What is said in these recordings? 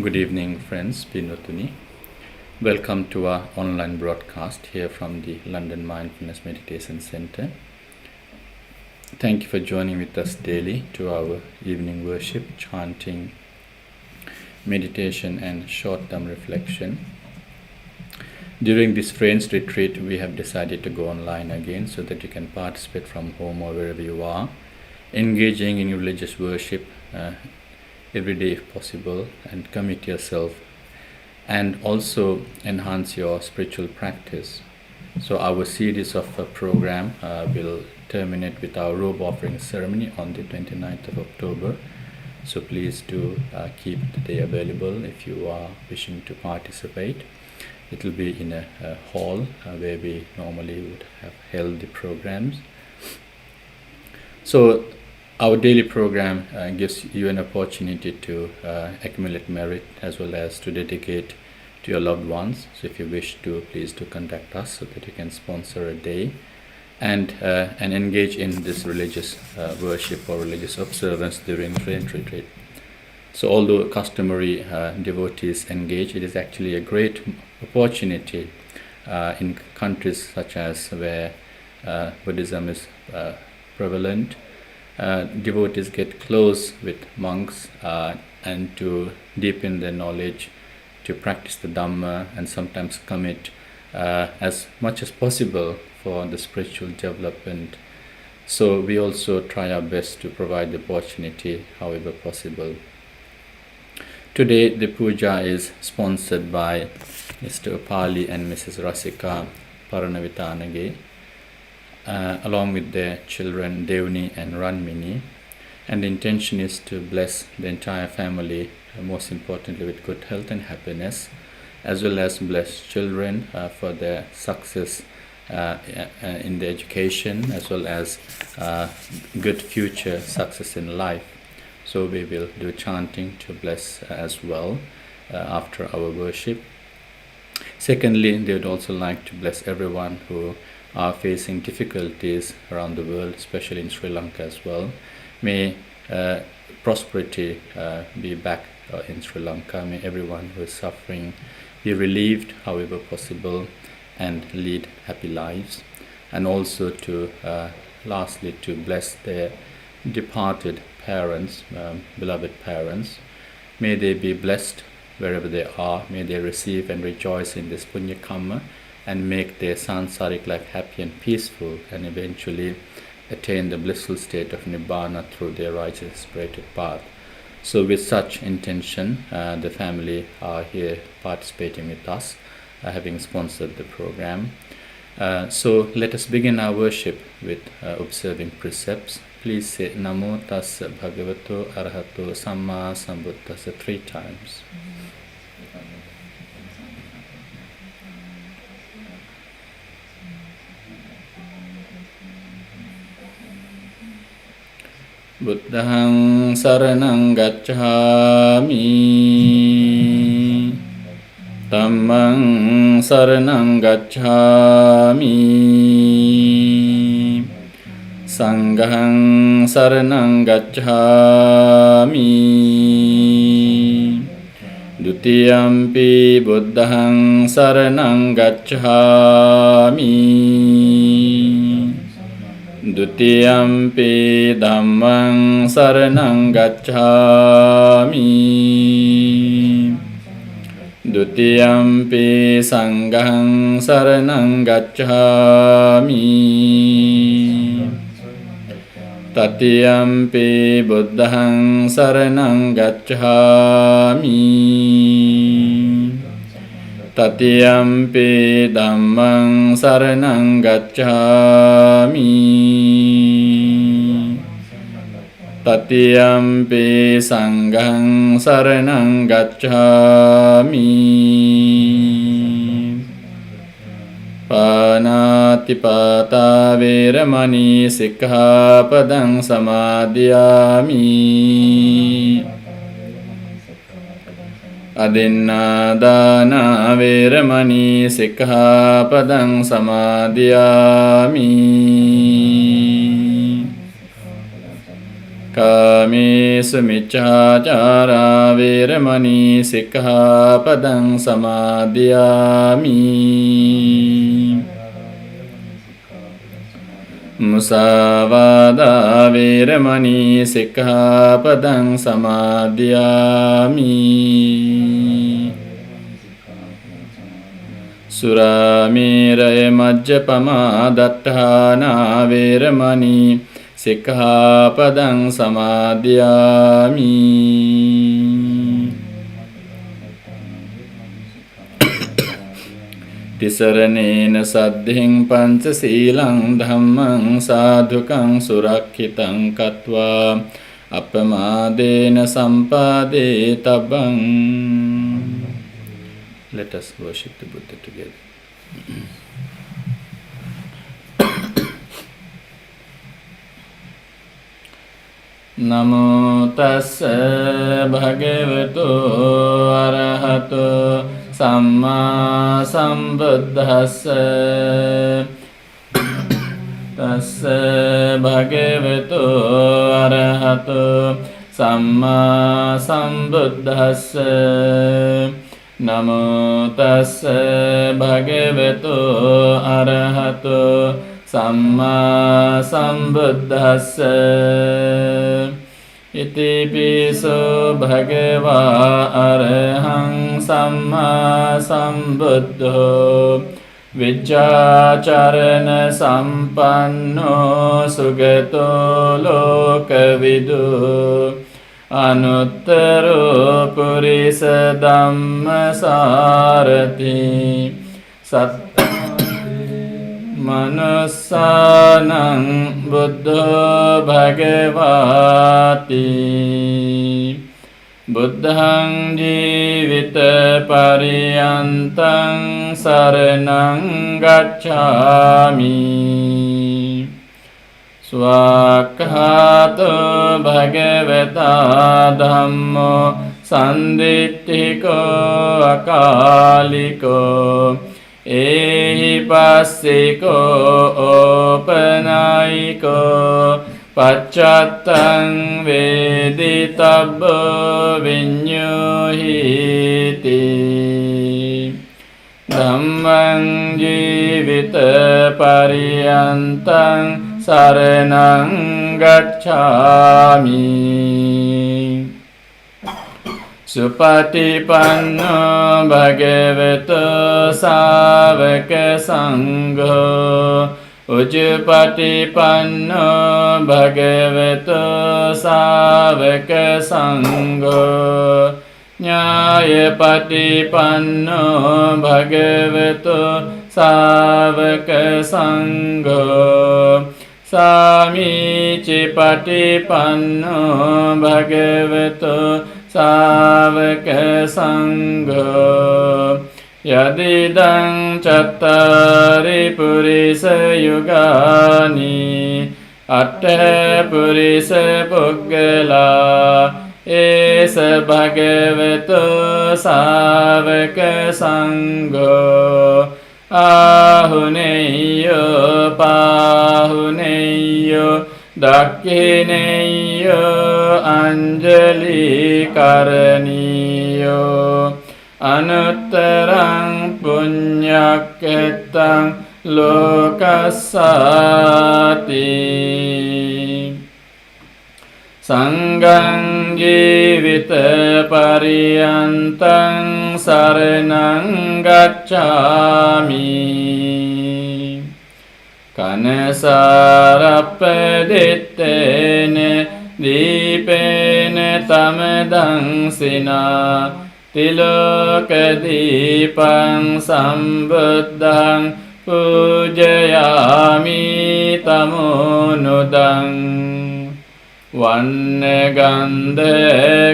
Good evening, friends. Pinotuni. Welcome to our online broadcast here from the London Mindfulness Meditation Center. Thank you for joining with us daily to our evening worship, chanting, meditation, and short-term reflection. During this Friends retreat, we have decided to go online again so that you can participate from home or wherever you are, engaging in religious worship every day if possible, and commit yourself and also enhance your spiritual practice. So our series of program will terminate with our robe offering ceremony on the 29th of October. So please do keep the day available if you are wishing to participate. It will be in a hall where we normally would have held the programs. So our daily program gives you an opportunity to accumulate merit as well as to dedicate to your loved ones. So if you wish to, please do contact us so that you can sponsor a day and engage in this religious worship or religious observance during Friends retreat. So although customary devotees engage, it is actually a great opportunity in countries such as where Buddhism is prevalent. Devotees get close with monks and to deepen their knowledge, to practice the Dhamma, and sometimes commit as much as possible for the spiritual development. So we also try our best to provide the opportunity however possible. Today the puja is sponsored by Mr. Upali and Mrs. Rasika Paranavitanage, along with their children Devni and Ranmini, and the intention is to bless the entire family, most importantly with good health and happiness, as well as bless children for their success in their education, as well as good future success in life. So we will do chanting to bless as well after our worship. Secondly, they would also like to bless everyone who are facing difficulties around the world, especially in Sri Lanka as well. May prosperity be back in Sri Lanka. May everyone who is suffering be relieved however possible and lead happy lives. And also to lastly to bless their departed parents, beloved parents. May they be blessed wherever they are. May they receive and rejoice in this punya karma and make their sansaric life happy and peaceful, and eventually attain the blissful state of Nibbana through their righteous spirited path. So with such intention, the family are here participating with us, having sponsored the program. So let us begin our worship with observing precepts. Please say Namo Tassa Bhagavato Arahato Samma Sambuddhassa 3 times. Buddhang saranang gacchami, Dhammang saranang gacchami, Sanghang saranang gacchami, Dutiyampi buddhang saranang gacchami, Dutiyampi dhammang saranang gacchami, Dutiyampi sanghang saranang gacchami, Tatiyampi buddhang saranang gacchami, Tatiyampi dhammang saranang gacchami, Tatiyampi sanghang saranang gacchami. Panatipata veramani sikkhapadang samadhiyami. Adinādāna veramani sikkhapadang samadhiyami. කාමේසු මිච්ඡාචාරා වේරමණී සික්ඛාපදං සමාදියාමි. මුසාවාදා වේරමණී සික්ඛාපදං සමාදියාමි. සුරාමේරය මජ්ජපමා දට්ඨානා වේරමණී සික්ඛාපදං සමාදියාමි. තිසරණේන සද්ධින් පංචශීලං ධම්මං සාධුකං සුරක්ඛිතං කତ୍වා අපමාදේන සම්පාදේ තබං. Let us worship the Buddha together. Namo tassa bhagavato arahato samma sambuddhassa. Tassa bhagavato arahato samma sambuddhassa. Namo tassa bhagavato arahato samma sambuddhassa. Iti piso bhagava arahang samma sambuddho vijjācarana sampanno sugato lokavidu anuttaro purisa dhammasārati satta manussanang buddho bhagavati. Buddhang jivita pariyantang saranang gacchami. Swakhato bhagavata dhammo sanditthiko akaliko ehi passiko opanayiko paccattan veditabbo vinyuhiti. Dhammang jivita pariyantang saranang gacchami. Supatipanno bhagavato sāvaka saṅgho Ujjapatipanno bhagavato sāvaka saṅgho Nyāyapatipanno bhagavato sāvaka saṅgho Samīcipatipanno bhagavato sāvaka saṅgho Yadidang cattari purisa yugani atta purisa puggala esa bhagavato sāvaka saṅgho Ahuneyo pahuneyo dakhineyo anjali karaniyo anuttarang punyaketang lokassati. Sanghang jivita pariyantang saranang gacchami. Kanasarappadittene dīpene tamadangsina tilokadīpaṃ sambuddhaṃ pujayāmi tamonudam vannagandha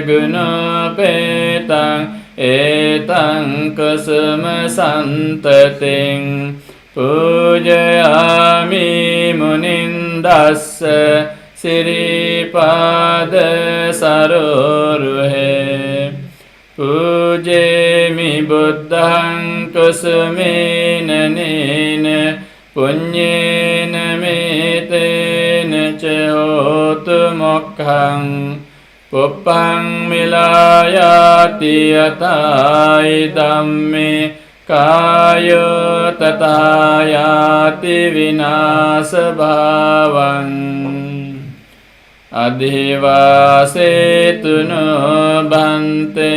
gunopetaṃ etaṃ kusuma santatiṃ pujayāmi munindassa siripada saroruhe pujemi buddhaṃ kusumena nena punyena metena ca hotu mokkhaṃ pupphaṃ milayāti yatāhi dhamme kāyo tathāyāti vināsa bhāvaṃ adhivāsetu no bhante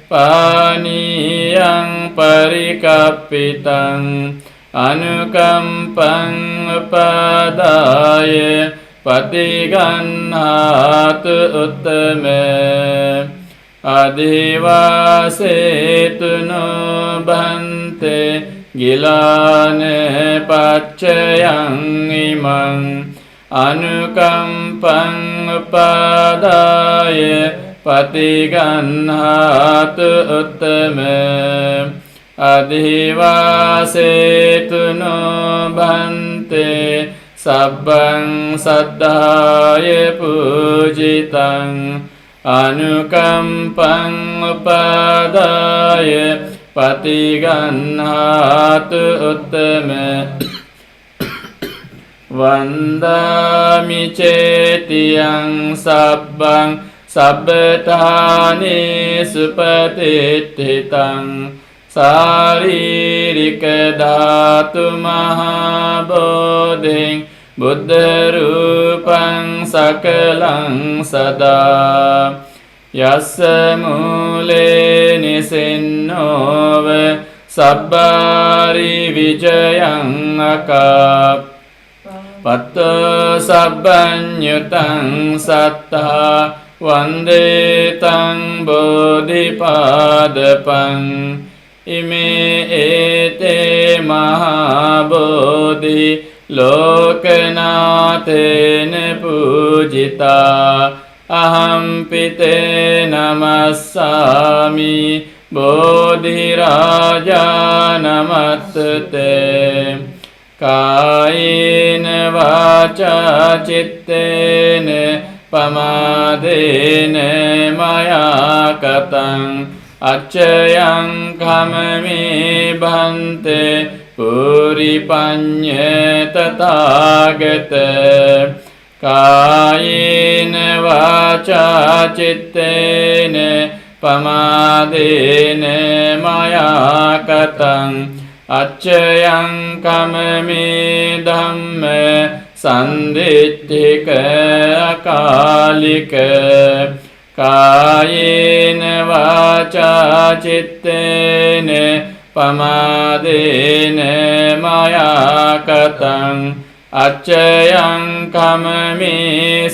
pāniyaṃ parikappitaṃ anukampaṃ upadāya patigannhātu uttame adhivāsetu no bhante gilāne paccayaṃ imaṃ anukampaṃ upadāya patigannhātu uttame adhivāsetu no bhante sabbaṃ saddhāya pujitaṃ anukampaṃ upadāya patigannhātu uttame vandāmi cetiyaṃ sabbaṃ sabbatāni supatitthitaṃ sāririka dhātu mahābodhiṃ buddha rūpaṃ sakalaṃ sadā yassa mūle nisinnova sabbāri vijayaṃ akāp patto sabbaññutaṃ sattā vande taṃ bodhipādapaṃ ime ete mahābodhi lokanathena pujitā aham pite namassāmi bodhirājā namatte kāyena vācā cittena pamādena maya kataṃ accayaṃ kamami bhante puripañña tathāgata kāyena vācā cittena pamādena maya kataṃ accayaṃ kamami dhamma sanditthika akālika kāyena vācā cittena pamādena maya kataṃ accayaṃ kamami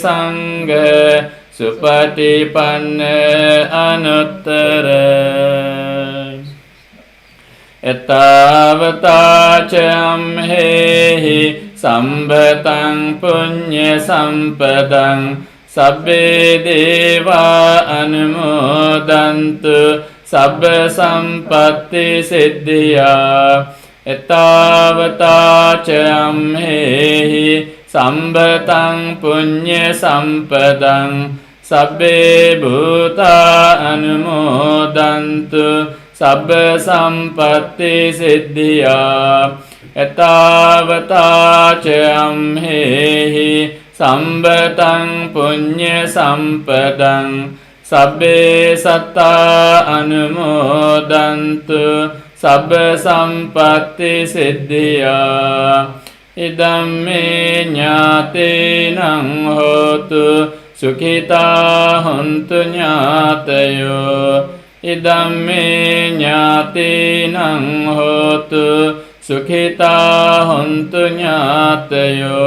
sangha supatipanna anuttara etāvatā ca amhehi sambhataṃ puñña sampadaṃ sabbe devā anumodantu sabba sampatti siddhiyā etāvatā ca amhehi sambhataṃ puñña sampadaṃ sabbe bhūtā anumodantu sabba sampatti siddhiyā etāvatā ca amhehi sambhataṃ puñña sampadaṃ sabbe sattā anumodantu sabba sampatti siddhiyā idamme ñātinaṃ hotu sukhitā hontu ñātayo idamme ñātinaṃ hotu sukhitā hontu ñātayo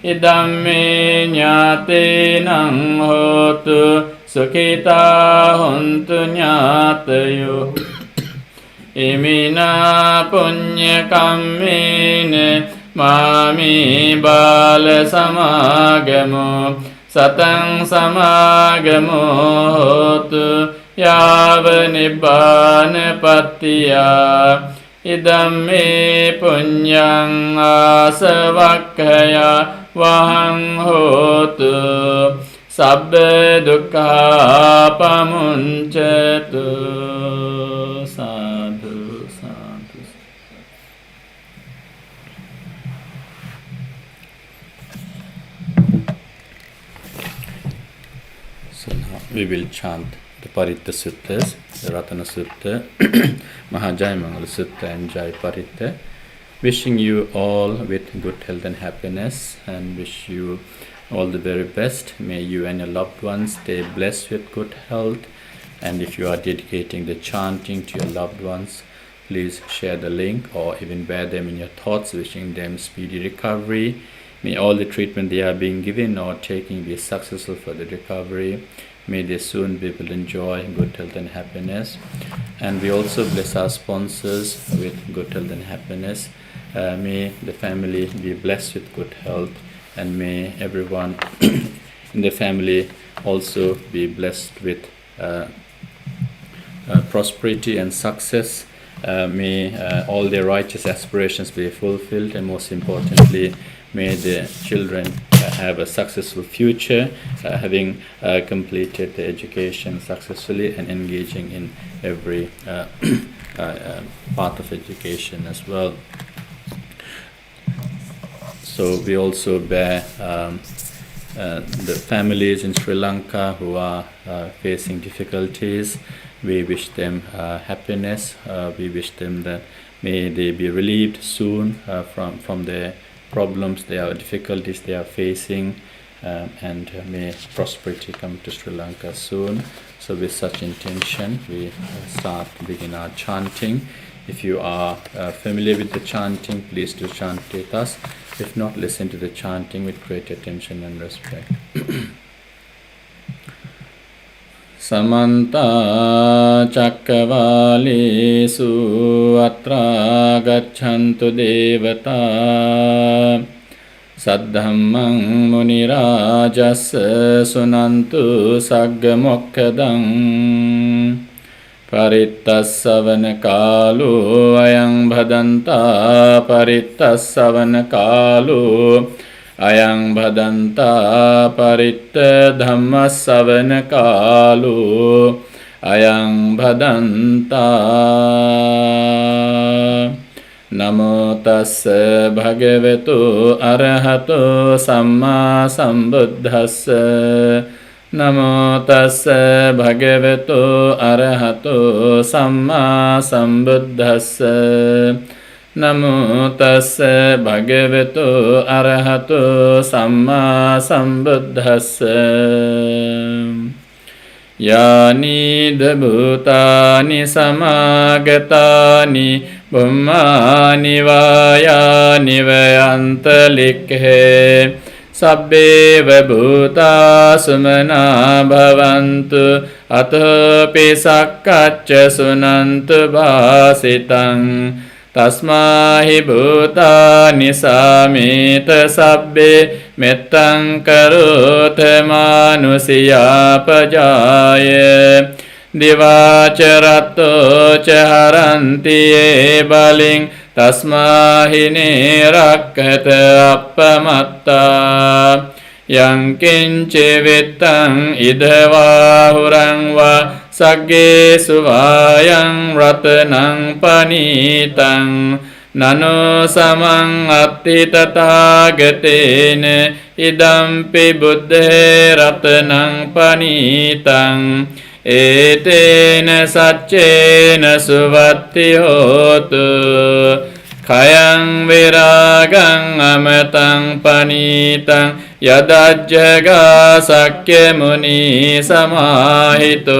idamme ñātinaṃ hotu sukhitā hontu ñātayo imina puñña kammene māmi bāla samāgamo sataṃ samāgamo hotu yāva nibbāna pattiyā idamme puññaṃ āsavakkaya vahaṃ hotu sabba dukkha pamuncatu sadhu sadhu. we will chant the Paritta Suttas, the Ratana Sutta, Mahajayamangala Sutta and Jai Paritta. Wishing you all with good health and happiness, and wish you all the very best. May you and your loved ones stay blessed with good health. And if you are dedicating the chanting to your loved ones, please share the link or even bear them in your thoughts, wishing them speedy recovery. May all the treatment they are being given or taking be successful for the recovery. May they soon be able to enjoy good health and happiness. And we also bless our sponsors with good health and happiness. May the family be blessed with good health, and may everyone in the family also be blessed with prosperity and success. May all their righteous aspirations be fulfilled, and most importantly, may the children have a successful future, having completed the education successfully and engaging in every part of education as well. So we also bear the families in Sri Lanka who are facing difficulties. We wish them happiness. We wish them that may they be relieved soon from the problems, their difficulties they are facing, and may prosperity come to Sri Lanka soon. So with such intention, we begin our chanting. If you are familiar with the chanting, please do chant with us. If not, listen to the chanting with great attention and respect. Samanta Cakkavalesu Atra Gacchantu Devata Saddhammang Munirajassa Sunantu Sagga Mokkadang Paritta Kalu Ayang Bhadanta Paritta Kalu Ayang Bhadanta Paritta Dhammasavana Kalu Ayang Bhadanta Namo Tassa Bhagavato Arahato Samma Sambuddhassa Namo Tassa Bhagavato Arahato Samma Sambuddhassa Namo Tassa Bhagavato Arahato Samma Sambuddhassa Yani Bhutani Samagatani Bummani Vayani Vayantalikhe Sabbeva Bhuta Sumana Bhavantu Athopi Sakkacca Sunantu Bhasitang Tasmahi Bhutani Samita Sabbe Mettang Karotha Manusiya Pajaya Divacarato Chaharanti Baling Tasmahine Rakkata Appamatta Yang kinci vittang idhavahurang va Sagge suvayang ratanang panitang Nano samang atti tathagatene idampi buddhe ratanang panitang Etena saccena suvatti hotu Kayang viragang amatang panitang Yadajjaga sakya muni samahito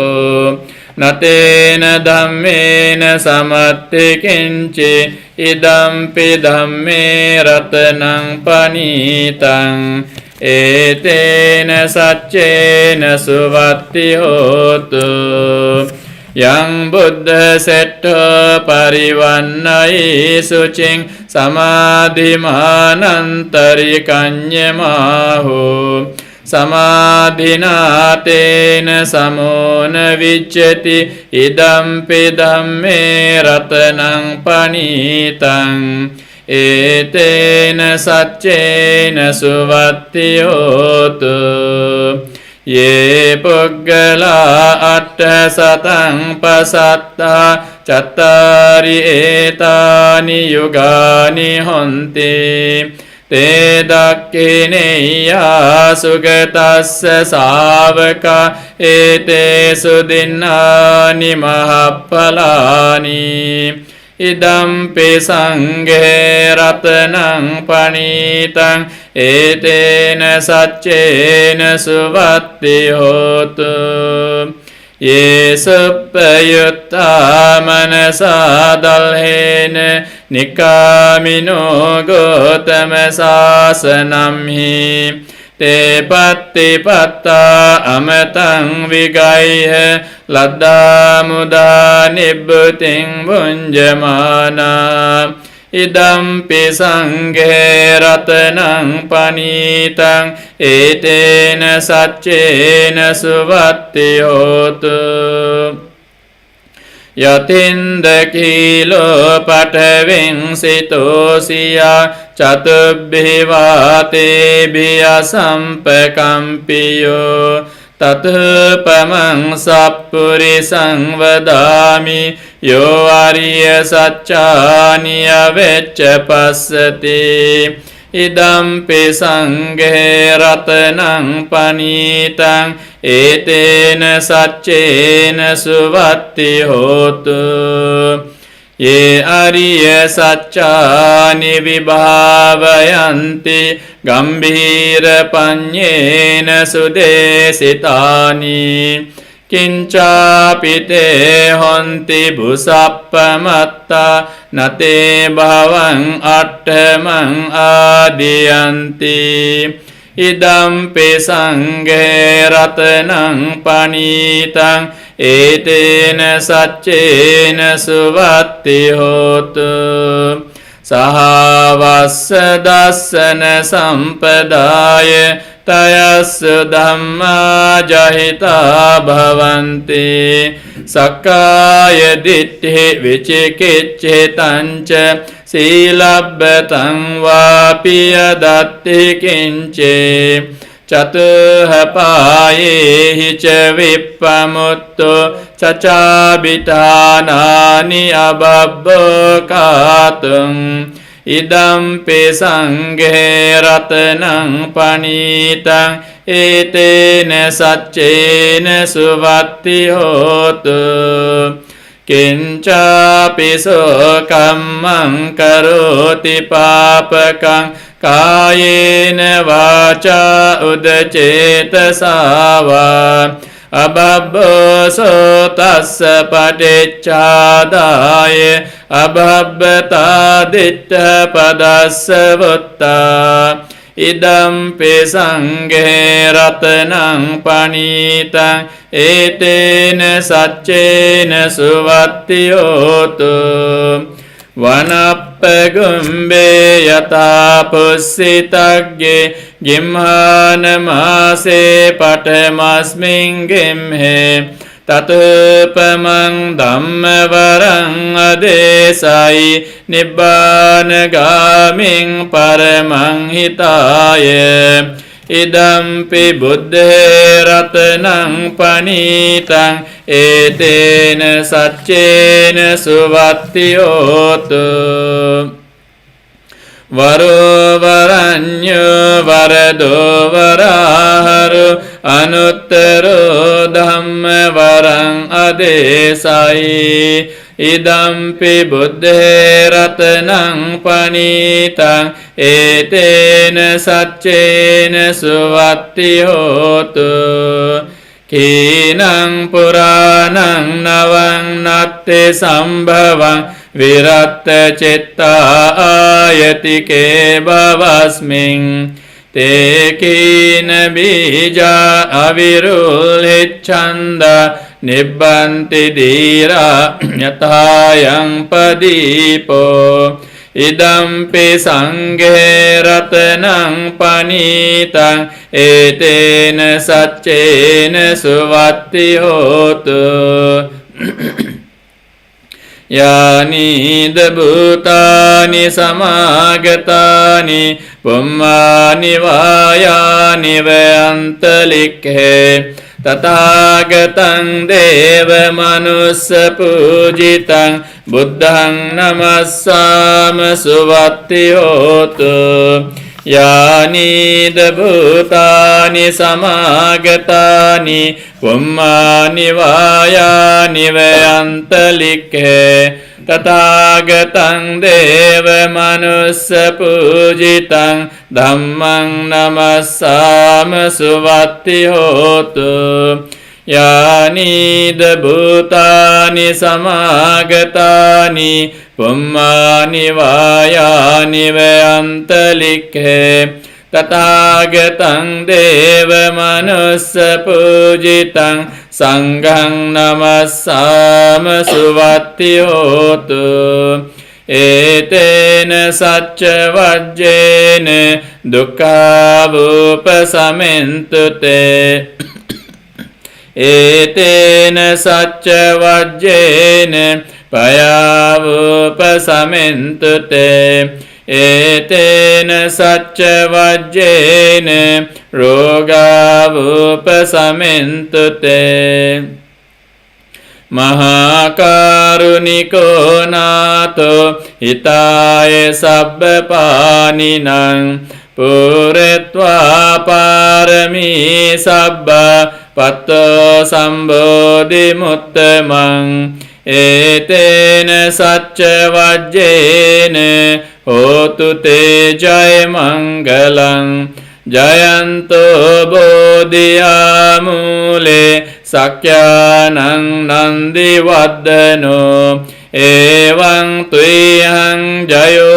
Natena dhammena samatti kinci Idampi dhamme ratanang panitang Etena saccena suvatti hotu Yang buddha setta parivannai sucing samadhimanantari kanyamahu Samadhinatena samona vicchati idampi dhamme ratanang panitang Etena saccena suvatti hotu Ye puggala atta satang pasatta cattari etani yugani honti te dakkineya sugatassa savaka ete sudinnani mahappalani idampi sanghe ratanang panitang etena saccena suvatti hotu ye suppayutta manasa dalhena nikamino gotama sasanamhi te pattipatta amatang vigaiha ladda muda nibbuting bunjamana idampi sanghe ratanang panitang etena saccena suvatti hotu yatinda kilo pataving sitosiya catubbhivātebhiya sampakampiyo tatupamang sappurisang vadami yo ariya saccāni avecca passati idampi sanghe ratanang panitang etena saccena suvatti hotu ye ariya saccāni vibhāvayanti gambhīra paññena sudesitani kincāpite honti bhusappamatta nate bhavang attamang adiyanti idampi sanghe ratanang panitang etena saccena suvatti hotu sahāvassa dassana sampadāya tayassu dhammā jahitā bhavanti sakkāya diṭṭhi vicikiccitanca sīlabbataṃ vāpi yadatti kiñce චතුහ පායේහි ච විප්පමුත්තෝ චචාබිඨානානි අබබ්බකාතුං ඉදම්පි සංඝේ රතනං පනීතං ඒතේන සච්චේන සුවත්ති හෝතු කිංචාපි සෝකම්මං කරෝති පාපකං කායේන වාචා උදචේතසාවා අබබ්බසෝ තස්ස පටිච්චාදාය අබබ්බතා දිට්ඨ පදස්ස වුත්තා ඉදම්පි සංඝේ රතනං පනීතං ඒතේන සච්චේන සුවත්ති හෝතු වනප්පගුම්බේ යතා පුස්සිතග්ගේ ගිම්හාන මාසේ පඨමස්මින් ගෙම්හේ තතුපමං ධම්මවරං අදේසයි නිබ්බානගාමින් පරමං හිතාය ඉදම්පි බුද්ධේ රතනං පනීතං ඒතේන සච්චේන සුවත්ති හෝතු වරෝවරඤ්ඤෝ වරදෝ වරාහරු අනුත්තරෝ ධම්මවරං අදේසයි ඉදම්පි බුද්ධේ රතනං පනීතං ඒතේන සච්චේන සුවත්ති හෝතු කීනං පුරාණං නවං නත්තේ සම්භවං විරත්ත චිත්තා ආයතිකේ භවස්මින් තේ කීන බීජා අවිරුල්හිච්ඡන්ද නිබ්බන්ති දීරා යථායං පදීපෝ ඉදම්පි සංඝේ රතනං පනීතං ඒතේන සච්චේන සුවත්ති හෝතු යානිද භූතානි සමාගතානි පුම්මානි වායානි වයන්තලික්ඛේ තථාගතං දේව මනුස්ස පූජිතං බුද්ධං නමස්සාම සුවත්ති හෝතු Yāni dabhutāni samāgatāni pummāni vāyāni vayantalikhe tathāgataṃ deva manussa pūjitaṃ dhammang namassāma suvatti hotu Yāni dabhutāni samāgatāni pummāni vāyāni vayantalikhe tathāgataṃ deva manussa pūjitaṃ sanghang namassāma suvatti hotu etena sacca vajjena dukkha vupasamentu te etena sacca vajjena payavupasamentu te etena sacca vajjena rogavupasamentu te Mahakaruniko nato hitaye sabbapāninam puretva parami sabba patto sambodhi muttamang etena sacca vajjena hotu te jaya mangalang jayanto bodhiyamule sakyānaṃ nandi vaddano evaṃ tuyhaṃ jayo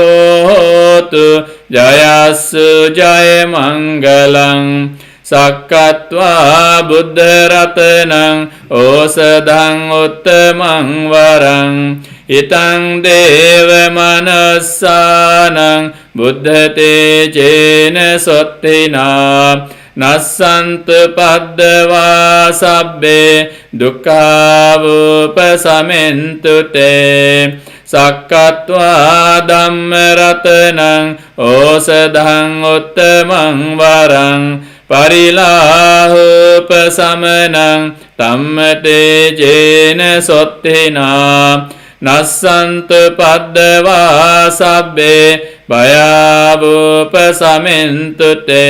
hotu jayassu jaya mangalang sakkatva buddha ratanaṃ osadhaṃ uttamaṃ varaṃ itaṃ deva manassānaṃ buddha tejena sotthina nassantu paddavā sabbe dukkha vupasamentu te sakkatva dhamma ratanaṃ osadhaṃ uttamaṃ varaṃ parilahupasamanaṃ tamma tejena sotthina nassantu paddavā sabbe bhayavupasamentu te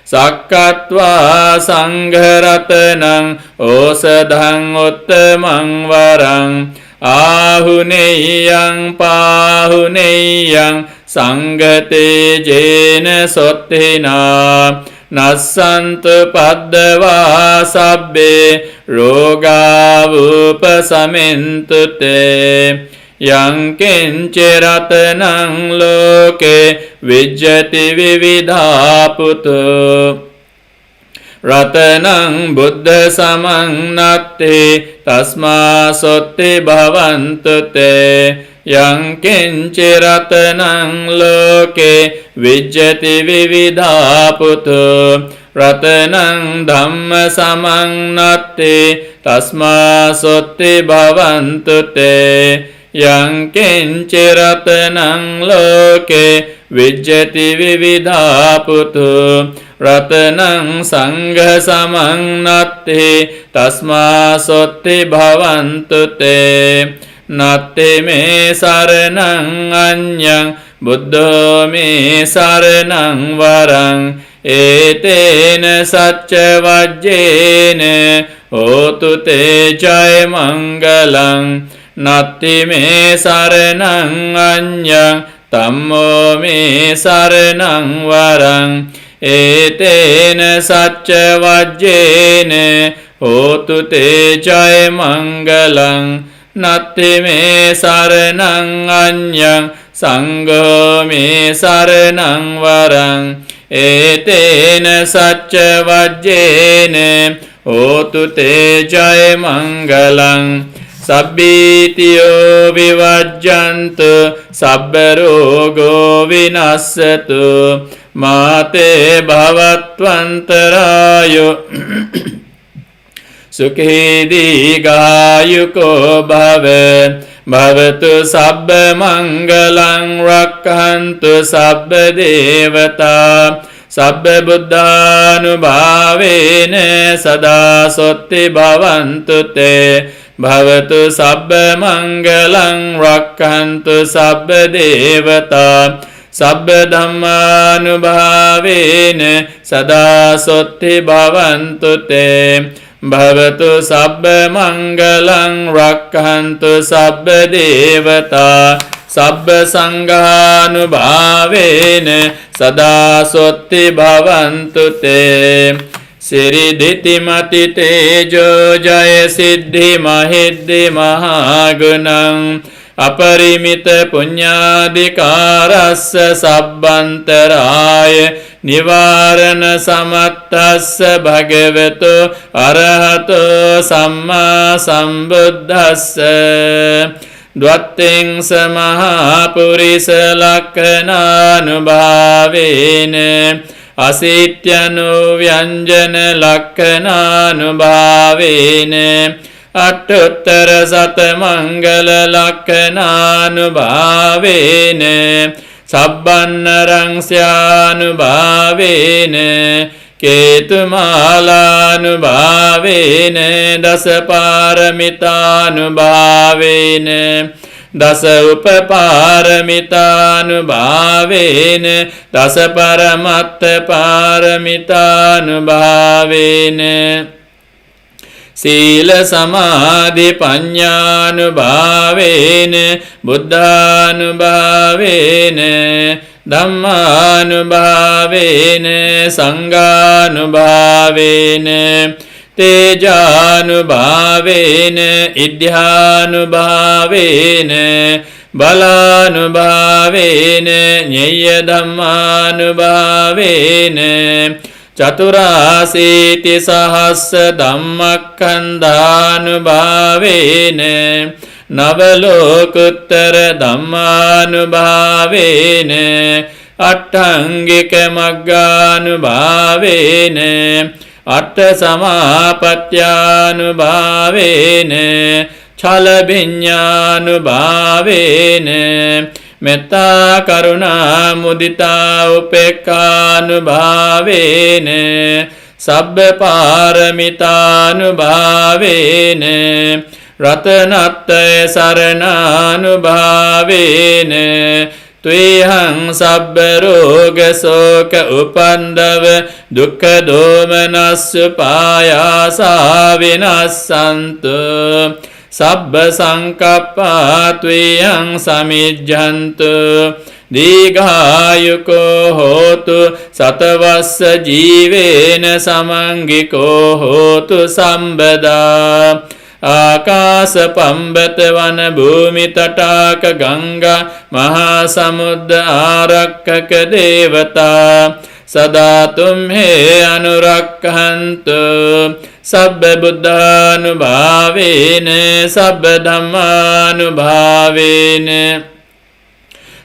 sakkatva saṅgharatanaṃ osadhaṃ uttamaṃ varaṃ āhuneyaṃ pāhuneyaṃ saṅghatejena sotthina nassantu paddavā sabbe rogavupasamentu te yang kinci ratanaṃ loke vijjati vividhā putu ratanaṃ buddha samaṃ natti tasmā sotti bhavantu te yang kinci ratanaṃ loke vijjati vividhā putu ratanaṃ dhamma samaṃ natti tasmā sotti bhavantu te yang kinci ratanaṃ loke vijjati vividhā putu ratanaṃ saṅgha samaṃ natti tasmā sotti bhavantu te natti me saranaṃ aññaṃ buddho me saranaṃ varaṃ etena sacca vajjena hotu te jaya mangalang natti me saranaṃ aññaṃ tammo me saranaṃ varaṃ etena sacca vajjena hotu te jaya mangalang natti me saranaṃ aññaṃ saṅgho me saranaṃ varaṃ etena sacca vajjena hotu te jaya mangalang sabbitiyo vivajjantu sabbarogo vinassatu māte bhavatvantarāyo sukhi dīghāyuko bhave bhavatu sabba mangalang rakhantu sabba devata sabba buddhanubhavena sada sotti bhavantu te bhavatu sabba mangalang rakhantu sabba devata Sabba Dhammanubhavena Sada Sotti Bhavantu Te Bhavatu Sabba Mangalang Rakhantu Sabba Devata Sabba Sanghanubhavena Sada Sotti Bhavantu Te Siriditi Mati Tejo Jaya Siddhi Mahidhi Mahagunam Aparimita Punyadikarassa Sabbantaraya Nivarana Samattassa Bhagavato Arahato Samma Sambuddhassa Dvatting Samahapurisa Lakkananubhavena Asityanu Vyanjana Lakkananubhavena Attuttara Satamangala Lakkananubhavena Sabbannarang Syanubhavena Ketumalanubhavena Dasaparamitanubhavena Dasa Upaparamithanubhavena Dasa Paramatta Paramithanubhavena Sila Samadhi Panyanubhavena Buddhanubhavena Dhammanubhavena Sanghanubhavena Tejanubhavena Idhyanubhavena Balanubhavena Nyaya Dhammanubhavena Chaturasiti Sahasra Dhammakkandanubhavena Navalokuttara Dhammanubhavena Attangika Magganubhavena Atta Samapatyanubhavena Chalabhinyanubhavena Metta Karuna Mudita Upekkanubhavena Sabba Paramitanubhavena Ratanattaya Sarananubhavena Tvihang Sabba Roga Soka Upandava Dukkha Domanasupayasa Vinassantu Sabba Sankappa Tvihang Samijjantu Digayuko Hotu Satavassa Jivena Samangiko Hotu Sambada Akasa Pambata Vana Bhumi Tataka Ganga Mahasamudra Arakkaka Devata Sada Tumhe Anurakhantu Sabba Buddhanubhavena Sabba Dhammanubhavena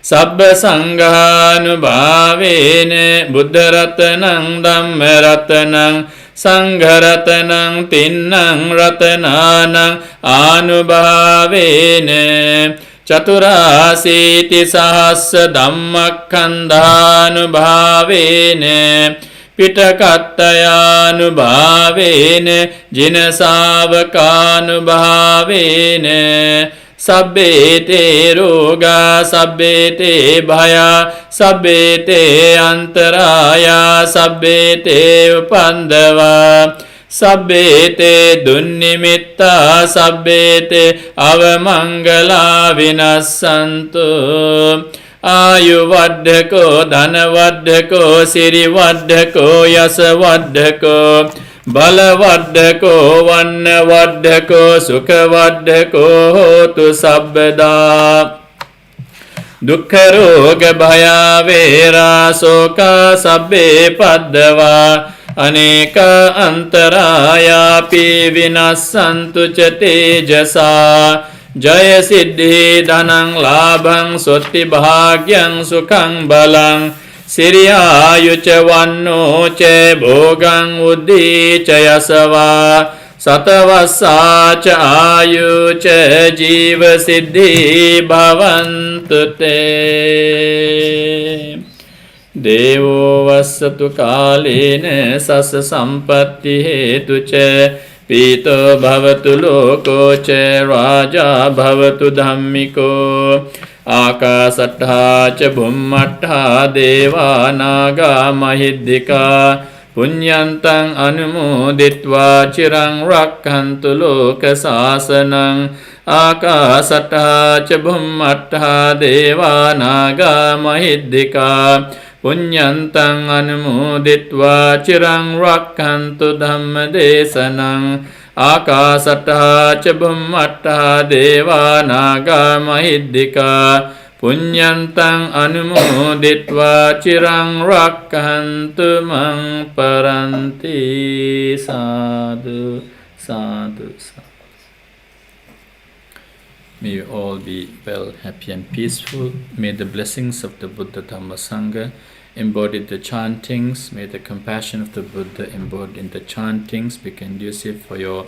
Sabba Sanghanubhavena Buddharatanang Dhammaratanang Sangharatanang Tinnang Ratananang Anubhavena Chaturasiti Sahasra Dhammakkandanubhavena Pitakattayanubhavena Jinasavakanubhavena Sabbete roga, sabbete bhaya, sabbete antaraya, sabbete upandava, sabbete dunnimitta, sabbete avamangala vinassantu. Ayuvaddhako, dhanavaddhako, sirivaddhako, yasavaddhako, Balavaddhako, Vannavaddhako, Sukavaddhako, Hotu Sabbada. Dukkha Roga Bhaya Vera Soka Sabbe Paddava Aneka Antaraya Pi Vinassantu Ca Tejasa Jaya Siddhi Dhanang Labhang Sotti Bhagyang Sukhang Balang Siriya Ca Vanno Ca Bhogang Uddhi Ca Yasava Satavassa Ca Ayu Ca Jiva Siddhi Bhavantu Te Devo Vassatu Kalena Sasa Sampatti Hetu Ca Pito Bhavatu Loko Ca Raja Bhavatu Dhammiko Akasattha ca bhummattha deva naga mahiddhika punyantang anumoditva chirang rakhantu loka sasanang. Akasattha ca bhummattha deva naga mahiddhika punyantang anumoditva chirang rakhantu dhammadesanang. Akasattha ca bhummattha deva naga mahiddhika punyantang anumoditva chirang rakhantu mang paranti. Sadhu, sadhu, sadhu. May you all be well, happy and peaceful. May the blessings of the Buddha Dhamma Sangha embodied the chantings. May the compassion of the Buddha embodied in the chantings be conducive for your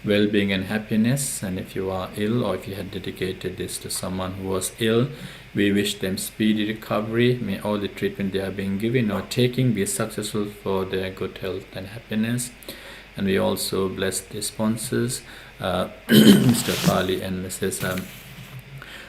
well-being and happiness. And if you are ill, or if you had dedicated this to someone who was ill, we wish them speedy recovery. May all the treatment they are being given or taking be successful for their good health and happiness. And we also bless the sponsors, Mr. Pali and Mrs.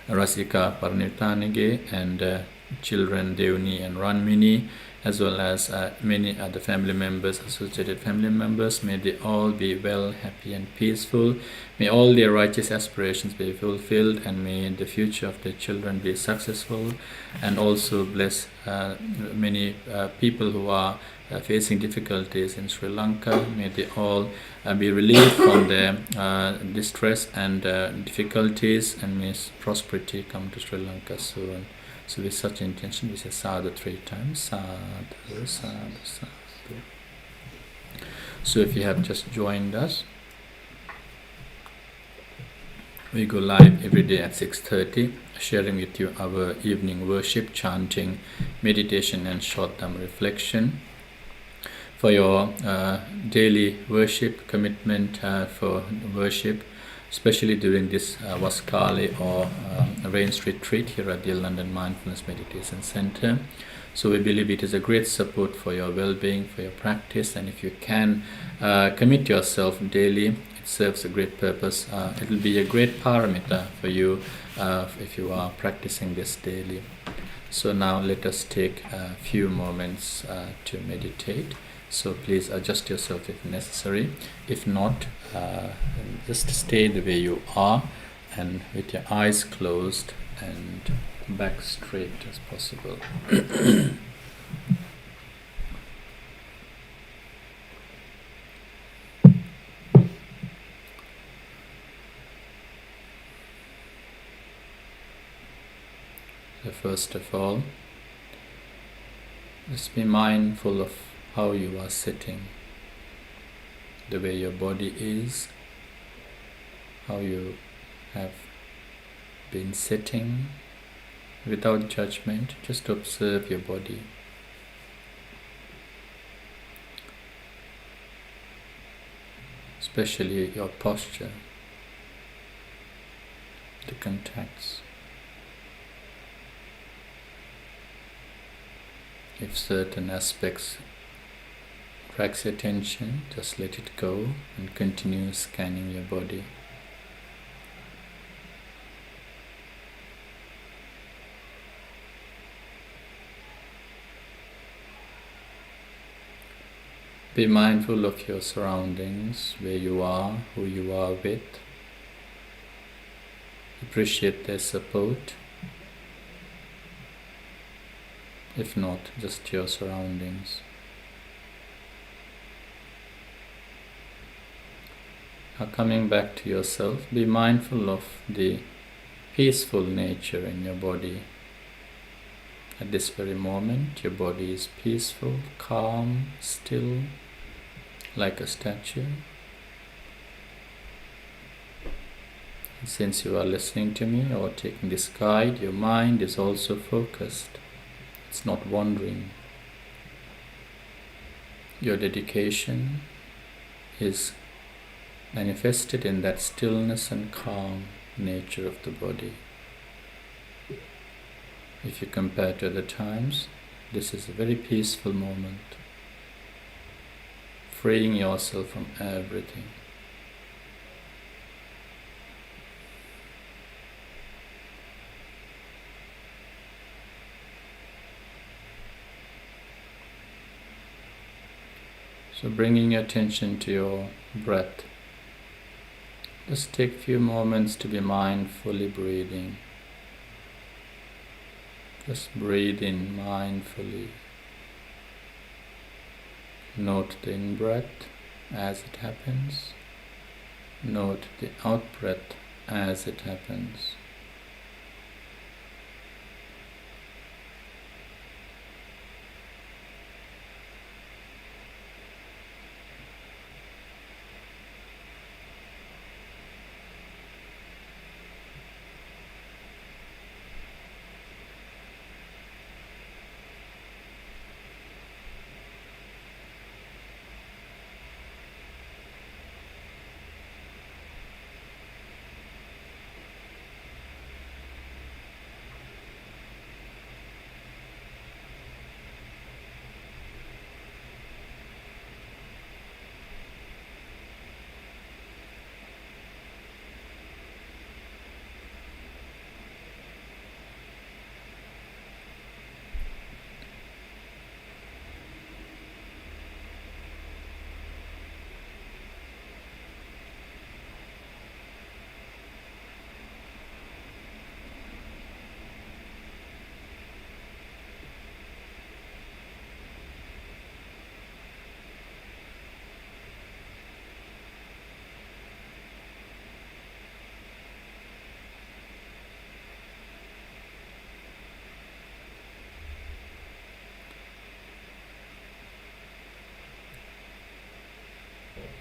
Rasika Parnitanige, and children Devni and Ranmini, as well as many other family members, associated family members. May they all be well, happy and peaceful. May all their righteous aspirations be fulfilled, and may the future of their children be successful. And also bless many people who are facing difficulties in Sri Lanka. May they all be relieved from their distress and difficulties, and may prosperity come to Sri Lanka soon. So with such intention, we say sadhu 3 times. Sadhu, sadhu, sadhu. So if you have just joined us, we go live every day at 6:30, sharing with you our evening worship, chanting, meditation and short Dhamma reflection. For your daily worship, commitment for worship, especially during this Vaskali or Rains Retreat here at the London Mindfulness Meditation Center. So we believe it is a great support for your well-being, for your practice, and if you can commit yourself daily, it serves a great purpose. It will be a great paramita for you if you are practicing this daily. So now let us take a few moments to meditate. So please adjust yourself if necessary. If not, just stay the way you are, and with your eyes closed and back straight as possible. So first of all, just be mindful of how you are sitting, the way your body is, how you have been sitting, without judgment. Just observe your body. Especially your posture, the contacts. If certain aspects attracts your attention, just let it go and continue scanning your body. Be mindful of your surroundings, where you are, who you are with. Appreciate their support. If not, just your surroundings. Now coming back to yourself, be mindful of the peaceful nature in your body. At this very moment, your body is peaceful, calm, still, like a statue. And since you are listening to me or taking this guide, your mind is also focused. It's not wandering. Your dedication is manifested in that stillness and calm nature of the body. If you compare to other times, this is a very peaceful moment, freeing yourself from everything. So bringing your attention to your breath. Just take a few moments to be mindfully breathing. Just breathe in mindfully. Note the in-breath as it happens. Note the out-breath as it happens.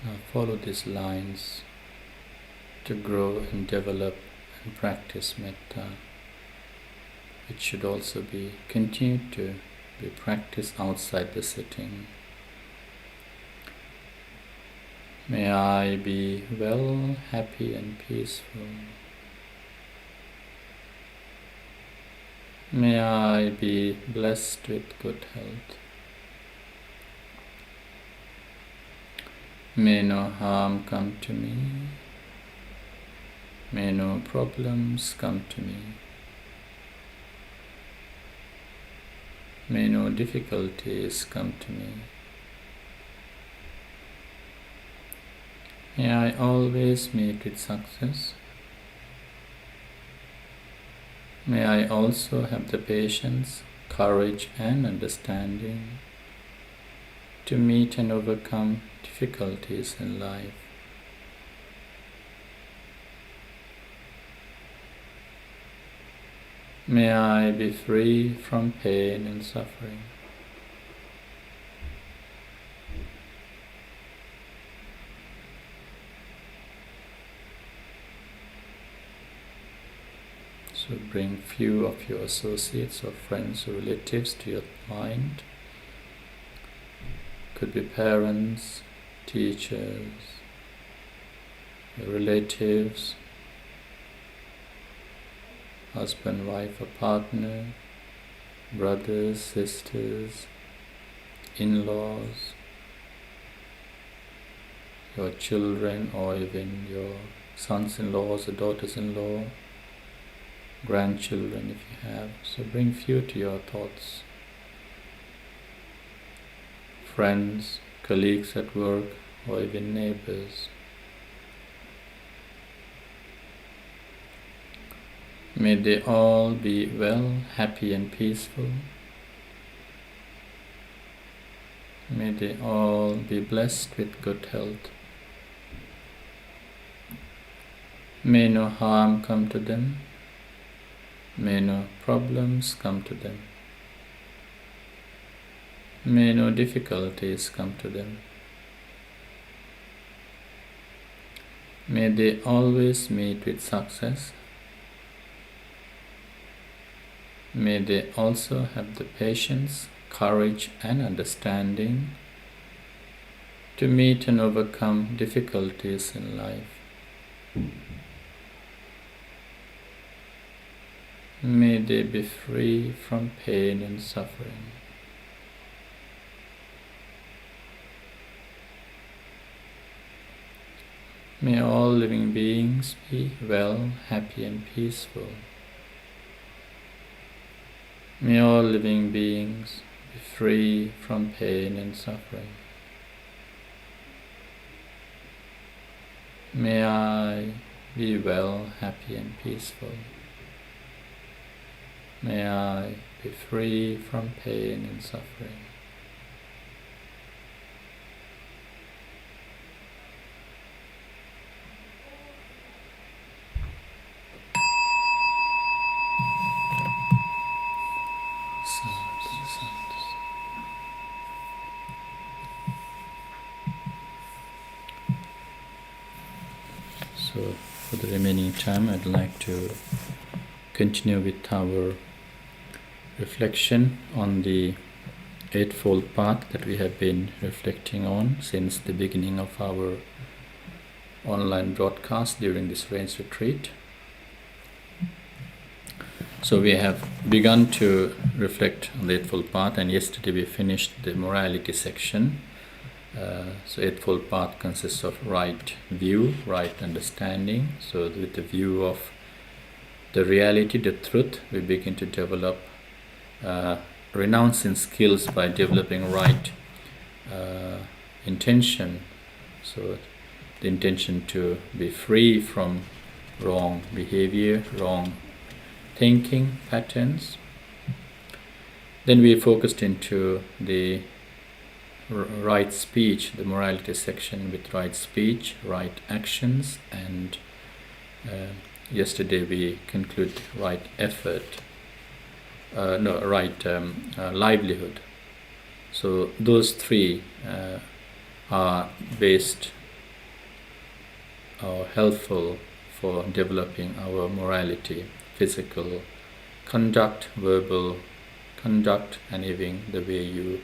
Now follow these lines to grow and develop and practice metta. It should also be continued to be practiced outside the sitting. May I be well, happy and peaceful. May I be blessed with good health. May no harm come to me. May no problems come to me. May no difficulties come to me. May I always meet with success. May I also have the patience, courage and understanding to meet and overcome difficulties in life. May I be free from pain and suffering. So bring few of your associates or friends or relatives to your mind. Could be parents, teachers, your relatives, husband, wife or partner, brothers, sisters, in-laws, your children or even your sons-in-laws or daughters-in-law, grandchildren if you have. So bring few to your thoughts. Friends, colleagues at work or even neighbors. May they all be well, happy and peaceful. May they all be blessed with good health. May no harm come to them. May no problems come to them. May no difficulties come to them. May they always meet with success. May they also have the patience, courage and understanding to meet and overcome difficulties in life. May they be free from pain and suffering. May all living beings be well, happy and peaceful. May all living beings be free from pain and suffering. May I be well, happy and peaceful. May I be free from pain and suffering. So, for the remaining time, I'd like to continue with our reflection on the Eightfold Path that we have been reflecting on since the beginning of our online broadcast during this rains retreat. So we have begun to reflect on the Eightfold Path, and yesterday we finished the morality section. So Eightfold Path consists of right view, right understanding. So with the view of the reality, the truth, we begin to develop renouncing skills by developing right intention. So the intention to be free from wrong behavior, wrong thinking patterns. Then we focused into the right speech, the morality section with right speech, right actions, and yesterday we concluded right effort, livelihood. So those three are based or helpful for developing our morality, physical conduct, verbal conduct, and even the way you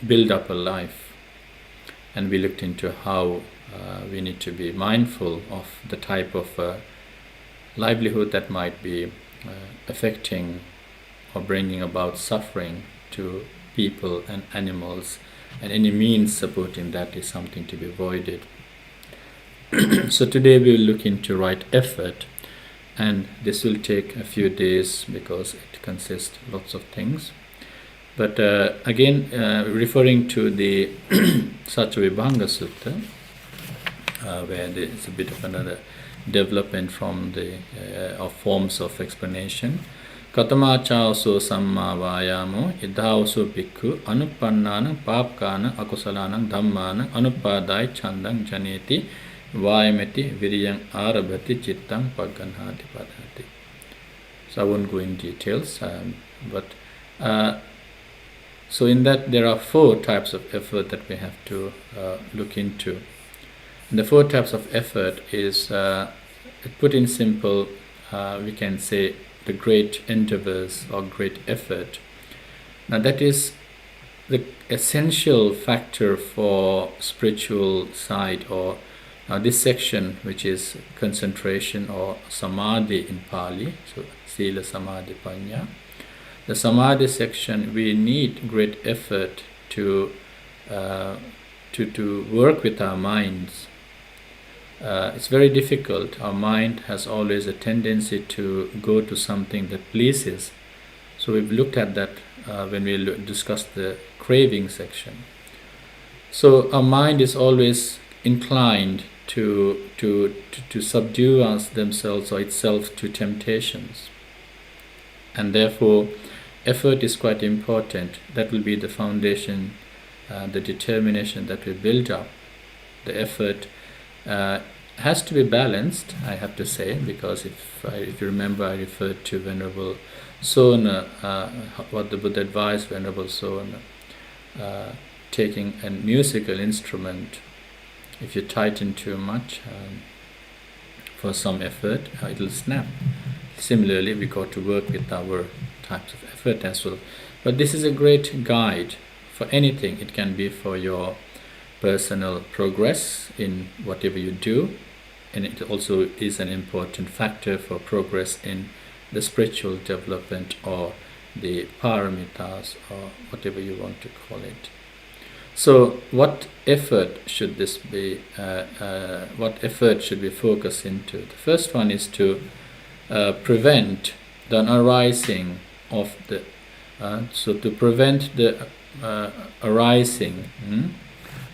build up a life. And we looked into how we need to be mindful of the type of livelihood that might be affecting or bringing about suffering to people and animals, and any means supporting that is something to be avoided. So today we will look into right effort, and this will take a few days because it consists lots of things. But again, referring to the Satchivibhanga Sutta, where there is a bit of another development from the of forms of explanation. Katamachaoso samma vayamo idhaoso bhikkhu anupannanam papkana akusalanam dhammanam anupadai chandang janeti vayameti viryang arabhati chittang pagganhati padhati. So I won't go in details, but so in that there are 4 types of effort that we have to look into. And the 4 types of effort is, put in simple, we can say the great endeavors or great effort. Now that is the essential factor for spiritual side, or this section, which is concentration or samadhi in Pali, so sila, samadhi, panya. The samadhi section, we need great effort to work with our minds. It's very difficult. Our mind has always a tendency to go to something that pleases. So we've looked at that when we discussed the craving section. So our mind is always inclined to subdue themselves or itself to temptations, and therefore effort is quite important. That will be the foundation, the determination that we build up. The effort has to be balanced, I have to say, because if you remember, I referred to Venerable Sona, what the Buddha advised Venerable Sona, taking a musical instrument. If you tighten too much for some effort, it will snap. Similarly, we got to work with our types of effort as well. But this is a great guide for anything. It can be for your personal progress in whatever you do, and it also is an important factor for progress in the spiritual development or the paramitas or whatever you want to call it. So what effort should this be? What effort should we focus into? The first one is to prevent the arising of the so to prevent the arising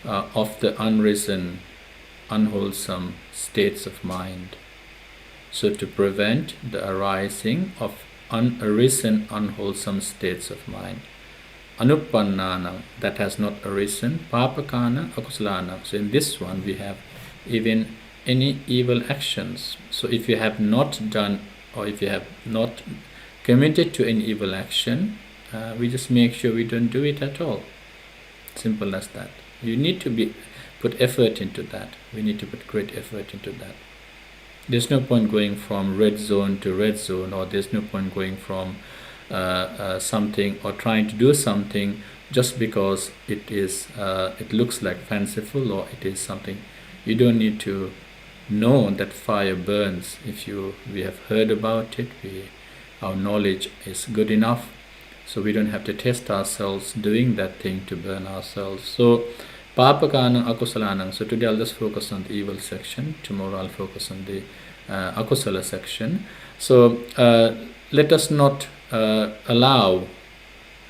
of the unreason unwholesome states of mind. So to prevent the arising of unarisen unwholesome states of mind. Anuppannanam, that has not arisen. Papakana, akusalanam. So in this one we have even any evil actions. So if you have not done, or if you have not committed to any evil action, we just make sure we don't do it at all. Simple as that. You need to put effort into that. We need to put great effort into that. There's no point going from red zone to red zone, or there's no point going from something or trying to do something just because it looks like fanciful, or it is something. You don't need to know that fire burns. We have heard about it, our knowledge is good enough, so we don't have to test ourselves doing that thing to burn ourselves. So Papakanam akusalanam. So today I'll just focus on the evil section. Tomorrow I'll focus on the akusala section. So let us not allow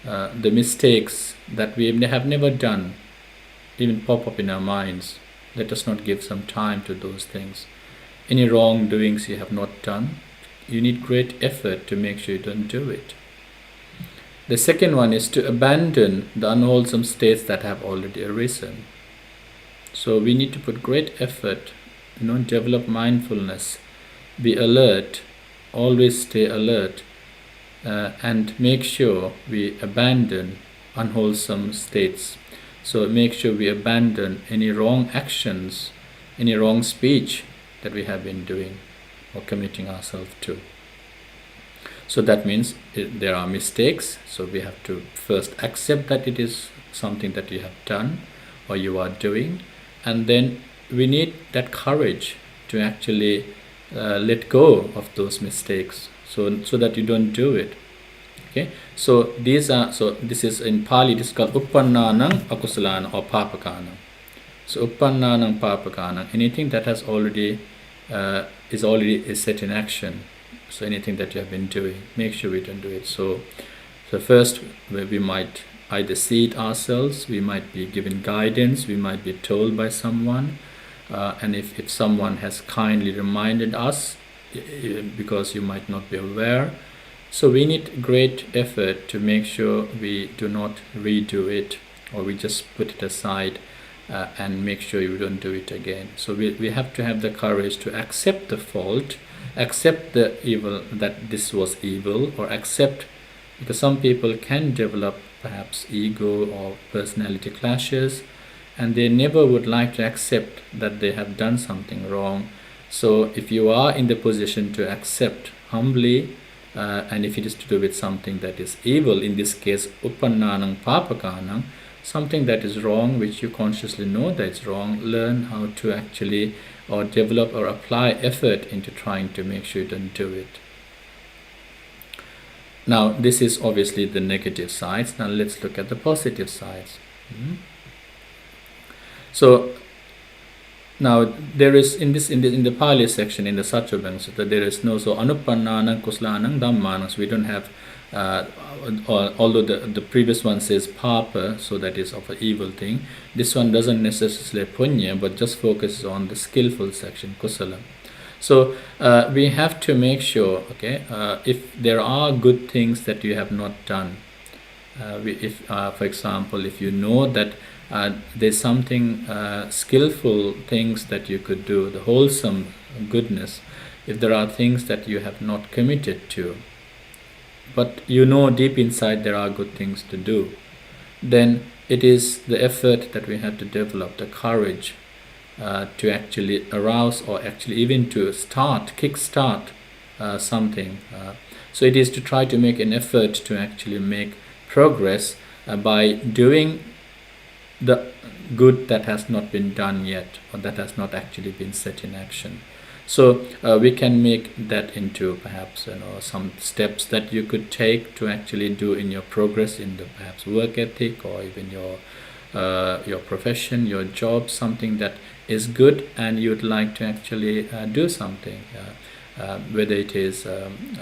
the mistakes that we have never done even pop up in our minds. Let us not give some time to those things. Any wrongdoings you have not done, you need great effort to make sure you don't do it. The second one is to abandon the unwholesome states that have already arisen. So we need to put great effort, develop mindfulness, be alert, always stay alert, and make sure we abandon unwholesome states. So make sure we abandon any wrong actions, any wrong speech that we have been doing or committing ourselves to. So that means there are mistakes, so we have to first accept that it is something that you have done or you are doing, and then we need that courage to actually let go of those mistakes, so that you don't do it. Okay, so this is in Pali, this is called uppannanam akusalana or papakanam. So uppannanam papakanam, anything that has already is set in action. So anything that you have been doing, make sure we don't do it. So first, we might either see it ourselves, we might be given guidance, we might be told by someone, and if someone has kindly reminded us, because you might not be aware. So we need great effort to make sure we do not redo it, or we just put it aside and make sure you don't do it again. So we have to have the courage to accept the fault, accept the evil, that this was evil, or accept, because some people can develop perhaps ego or personality clashes, and they never would like to accept that they have done something wrong. So if you are in the position to accept humbly, and if it is to do with something that is evil, in this case uppannanam papakanam, something that is wrong, which you consciously know that it's wrong, learn how to actually or develop or apply effort into trying to make sure you don't do it. Now this is obviously the negative sides. Now let's look at the positive sides. So now there is in the Pali section, in the Satchubang Sutta, there is no anuppannanam kusalanam dhammanam. So we don't have although the previous one says papa, so that is of an evil thing. This one doesn't necessarily punya, but just focuses on the skillful section, kusala. So we have to make sure, if there are good things that you have not done, for example, if you know that there's something skillful things that you could do, the wholesome goodness, if there are things that you have not committed to, but you know deep inside there are good things to do, then it is the effort that we have to develop, the courage to actually arouse, or actually even to kickstart something. So it is to try to make an effort to actually make progress by doing the good that has not been done yet, or that has not actually been set in action. So we can make that into perhaps some steps that you could take to actually do in your progress in the perhaps work ethic, or even your profession, your job, something that is good and you'd like to actually do something, whether it is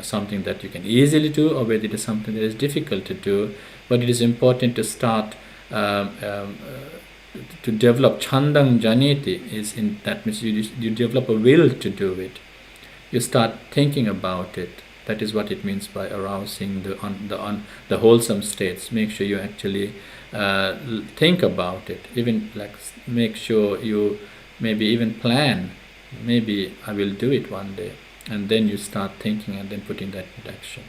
something that you can easily do, or whether it is something that is difficult to do. But it is important to start to develop Chandang Janiti is in that means you develop a will to do it. You start thinking about it. That is what it means by arousing the wholesome states. Make sure you actually think about it. Even like make sure you maybe even plan. Maybe I will do it one day, and then you start thinking and then putting that into action.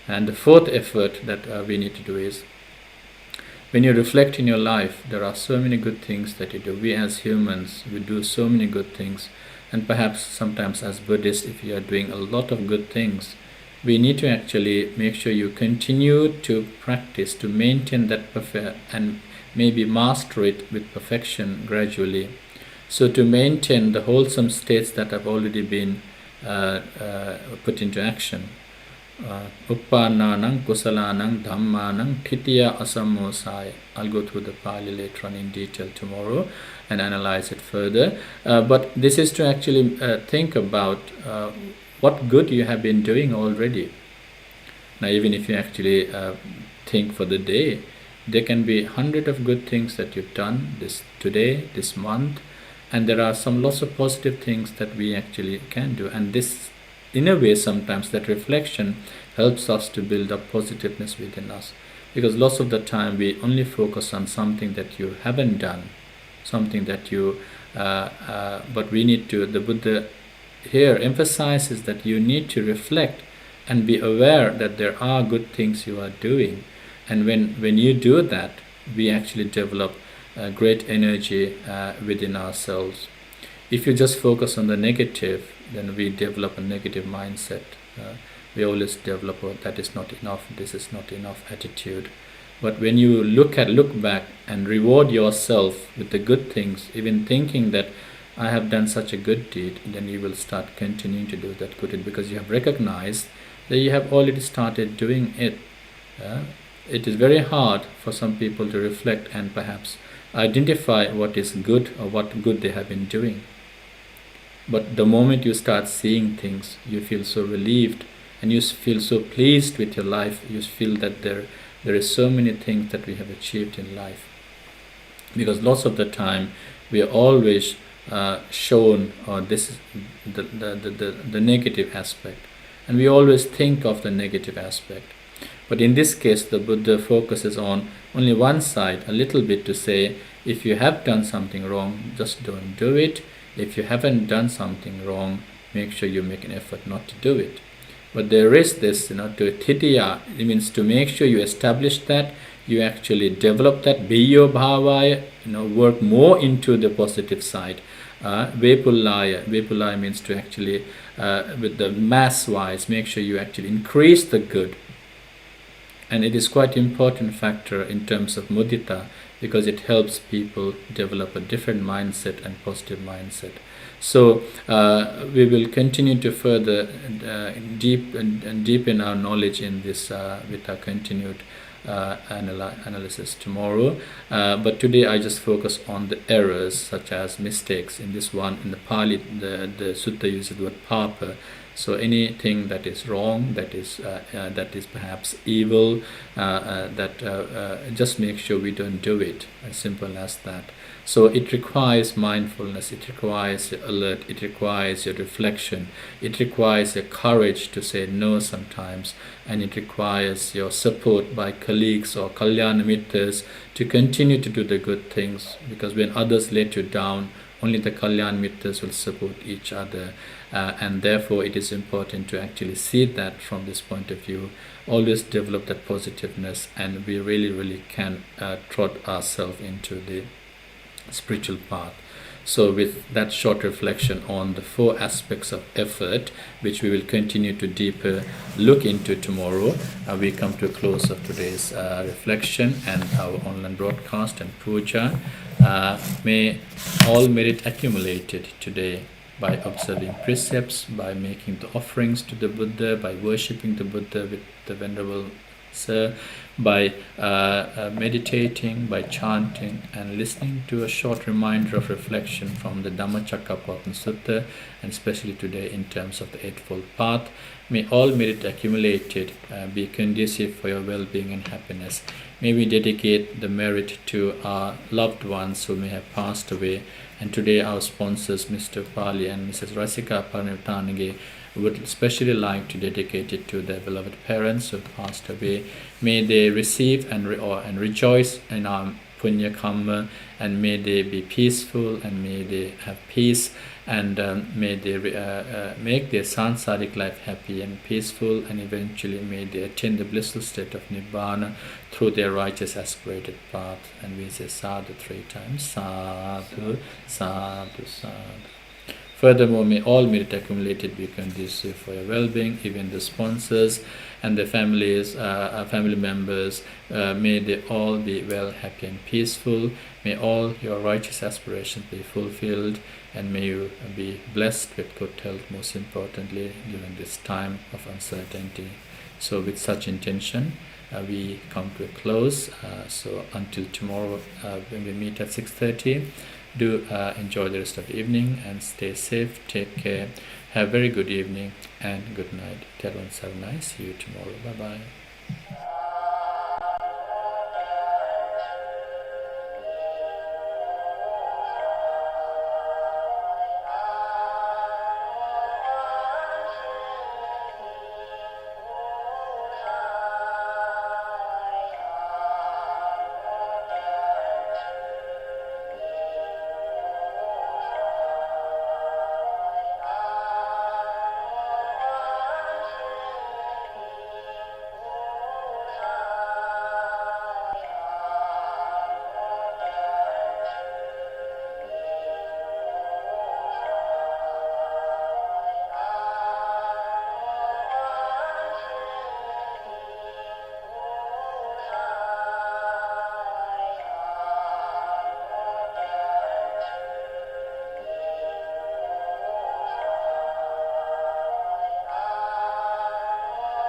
And the fourth effort that we need to do is, when you reflect in your life, there are so many good things that you do. We as humans, we do so many good things. And perhaps sometimes as Buddhists, if you are doing a lot of good things, we need to actually make sure you continue to practice, to maintain that and maybe master it with perfection gradually. So to maintain the wholesome states that have already been put into action. Uppananang kusalanang dhammanang titiya asammosaya. I'll go through the Pali later on in detail tomorrow and analyze it further. But this is to actually think about what good you have been doing already. Now, even if you actually think for the day, there can be 100 of good things that you've done today, this month, and there are some lots of positive things that we actually can do. And this, in a way, sometimes that reflection helps us to build up positiveness within us. Because lots of the time we only focus on something that you haven't done, something that you, but we need to, the Buddha here emphasizes that you need to reflect and be aware that there are good things you are doing. And when you do that, we actually develop great energy within ourselves. If you just focus on the negative, then we develop a negative mindset. We always develop, oh, that is not enough, this is not enough attitude. But when you look back and reward yourself with the good things, even thinking that I have done such a good deed, then you will start continuing to do that good deed, because you have recognized that you have already started doing it. It is very hard for some people to reflect and perhaps identify what is good or what good they have been doing. But the moment you start seeing things, you feel so relieved and you feel so pleased with your life. You feel that there is so many things that we have achieved in life. Because lots of the time we are always shown this is the negative aspect, and we always think of the negative aspect. But in this case, the Buddha focuses on only one side a little bit, to say, if you have done something wrong, just don't do it. If you haven't done something wrong, make sure you make an effort not to do it. But there is this, to titiya, it means to make sure you establish that, you actually develop that, biyo bhavaya, work more into the positive side. Vepulaya means to actually, with the mass-wise, make sure you actually increase the good. And it is quite important factor in terms of mudita, because it helps people develop a different mindset and positive mindset. So we will continue to further deepen our knowledge in this with our continued analysis tomorrow. But today I just focus on the errors, such as mistakes. In this one, in the Pali, the sutta uses the word papa. So anything that is wrong, that is perhaps evil, just make sure we don't do it. As simple as that. So it requires mindfulness, it requires alert, it requires your reflection, it requires your courage to say no sometimes, and it requires your support by colleagues or kalyana mittas to continue to do the good things, because when others let you down, only the kalyana mittas will support each other. And therefore it is important to actually see that from this point of view, always develop that positiveness, and we really can trot ourselves into the spiritual path. So with that short reflection on the 4 aspects of effort, which we will continue to deeper look into tomorrow, we come to a close of today's reflection and our online broadcast and puja. May all merit accumulated today by observing precepts, by making the offerings to the Buddha, by worshipping the Buddha with the Venerable So by meditating, by chanting and listening to a short reminder of reflection from the Dhammacakkappavattana Sutta, and especially today in terms of the Eightfold Path, may all merit accumulated be conducive for your well-being and happiness. May we dedicate the merit to our loved ones who may have passed away. And today our sponsors, Mr. Pali and Mrs. Rasika Parnivtanage, would especially like to dedicate it to their beloved parents who passed away. May they receive and rejoice in our punya karma, and may they be peaceful, and may they have peace, and may they make their sansaric life happy and peaceful, and eventually may they attain the blissful state of Nibbana through their righteous aspirated path. And we say sadhu 3 times. Sadhu, sadhu, sadhu. Furthermore, may all merit accumulated be conducive for your well-being, even the sponsors and the families, family members. May they all be well, happy and peaceful. May all your righteous aspirations be fulfilled, and may you be blessed with good health, most importantly, during this time of uncertainty. So with such intention, we come to a close. So until tomorrow, when we meet at 6:30, do enjoy the rest of the evening and stay safe, take care, have a very good evening and good night. Tell one have a nice. See you tomorrow. Bye bye.